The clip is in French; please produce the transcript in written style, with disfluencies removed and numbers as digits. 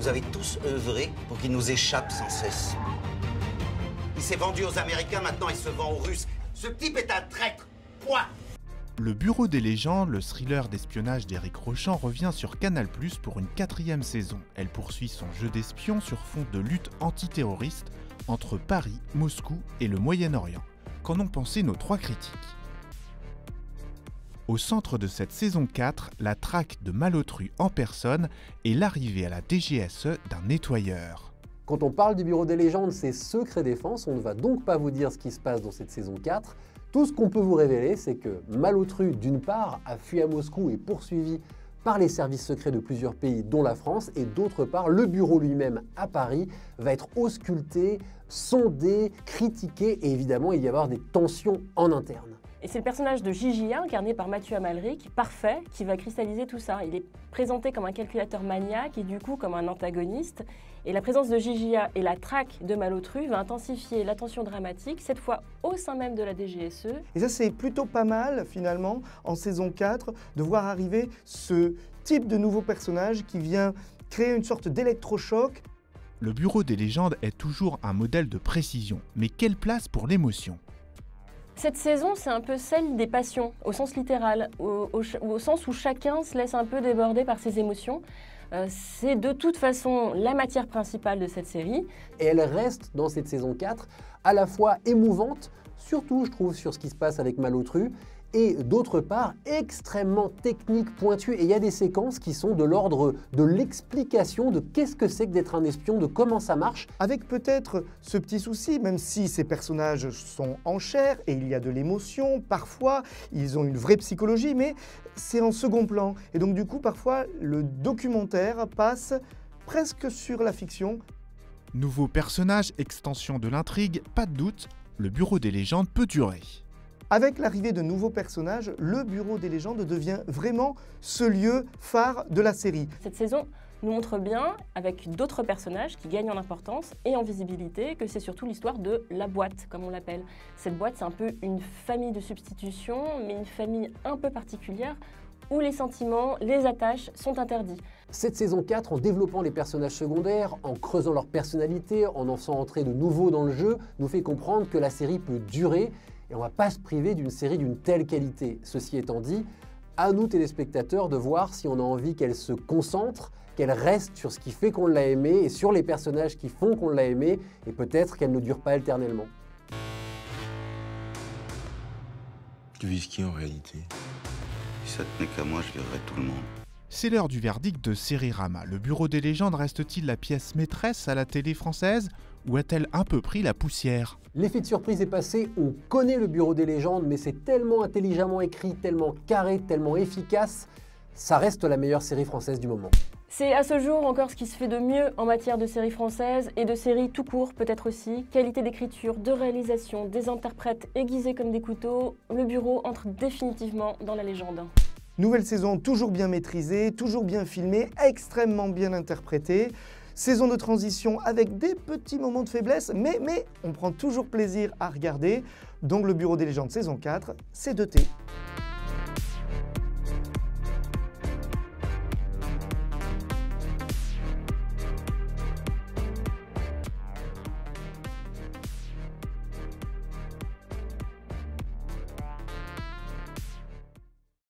Vous avez tous œuvré pour qu'il nous échappe sans cesse. Il s'est vendu aux Américains, maintenant il se vend aux Russes. Ce type est un traître. Point. Le Bureau des légendes, le thriller d'espionnage d'Éric Rochant, revient sur Canal+ pour une 4e saison. Elle poursuit son jeu d'espion sur fond de lutte antiterroriste entre Paris, Moscou et le Moyen-Orient. Qu'en ont pensé nos 3 critiques? Au centre de cette saison 4, la traque de Malotru en personne et l'arrivée à la DGSE d'un nettoyeur. Quand on parle du Bureau des légendes, c'est secret défense, on ne va donc pas vous dire ce qui se passe dans cette saison 4. Tout ce qu'on peut vous révéler, c'est que Malotru, d'une part, a fui à Moscou et poursuivi par les services secrets de plusieurs pays, dont la France, et d'autre part, le bureau lui-même à Paris va être ausculté, sondé, critiqué, et évidemment, il va y avoir des tensions en interne. Et c'est le personnage de Gigia, incarné par Mathieu Amalric, parfait, qui va cristalliser tout ça. Il est présenté comme un calculateur maniaque et du coup comme un antagoniste. Et la présence de Gigia et la traque de Malotru va intensifier la tension dramatique, cette fois au sein même de la DGSE. Et ça, c'est plutôt pas mal, finalement, en saison 4, de voir arriver ce type de nouveau personnage qui vient créer une sorte d'électrochoc. Le Bureau des légendes est toujours un modèle de précision, mais quelle place pour l'émotion? Cette saison, c'est un peu celle des passions, au sens littéral, au sens où chacun se laisse un peu déborder par ses émotions. C'est de toute façon la matière principale de cette série. Et elle reste dans cette saison 4 à la fois émouvante, surtout je trouve sur ce qui se passe avec Malotru, et d'autre part extrêmement technique, pointue. Et il y a des séquences qui sont de l'ordre de l'explication de qu'est-ce que c'est que d'être un espion, de comment ça marche. Avec peut-être ce petit souci, même si ces personnages sont en chair et il y a de l'émotion, parfois ils ont une vraie psychologie, mais c'est en second plan. Et donc du coup, parfois, le documentaire passe presque sur la fiction. Nouveau personnage, extension de l'intrigue, pas de doute, le Bureau des légendes peut durer. Avec l'arrivée de nouveaux personnages, le Bureau des légendes devient vraiment ce lieu phare de la série. Cette saison nous montre bien, avec d'autres personnages qui gagnent en importance et en visibilité, que c'est surtout l'histoire de la boîte, comme on l'appelle. Cette boîte, c'est un peu une famille de substitution, mais une famille un peu particulière, où les sentiments, les attaches sont interdits. Cette saison 4, en développant les personnages secondaires, en creusant leur personnalité, en faisant entrer de nouveaux dans le jeu, nous fait comprendre que la série peut durer. Et on ne va pas se priver d'une série d'une telle qualité. Ceci étant dit, à nous téléspectateurs de voir si on a envie qu'elle se concentre, qu'elle reste sur ce qui fait qu'on l'a aimée et sur les personnages qui font qu'on l'a aimée, et peut-être qu'elle ne dure pas éternellement. Tu vises qui en réalité? Si ça tenait qu'à moi, je virerais tout le monde. C'est l'heure du verdict de Sérirama. Le Bureau des légendes reste-t-il la pièce maîtresse à la télé française ou a-t-elle un peu pris la poussière? L'effet de surprise est passé, on connaît le Bureau des légendes, mais c'est tellement intelligemment écrit, tellement carré, tellement efficace, ça reste la meilleure série française du moment. C'est à ce jour encore ce qui se fait de mieux en matière de séries françaises et de séries tout court peut-être aussi. Qualité d'écriture, de réalisation, des interprètes aiguisés comme des couteaux, le Bureau entre définitivement dans la légende. Nouvelle saison toujours bien maîtrisée, toujours bien filmée, extrêmement bien interprétée. Saison de transition avec des petits moments de faiblesse, mais on prend toujours plaisir à regarder. Donc le Bureau des légendes saison 4, c'est de thé.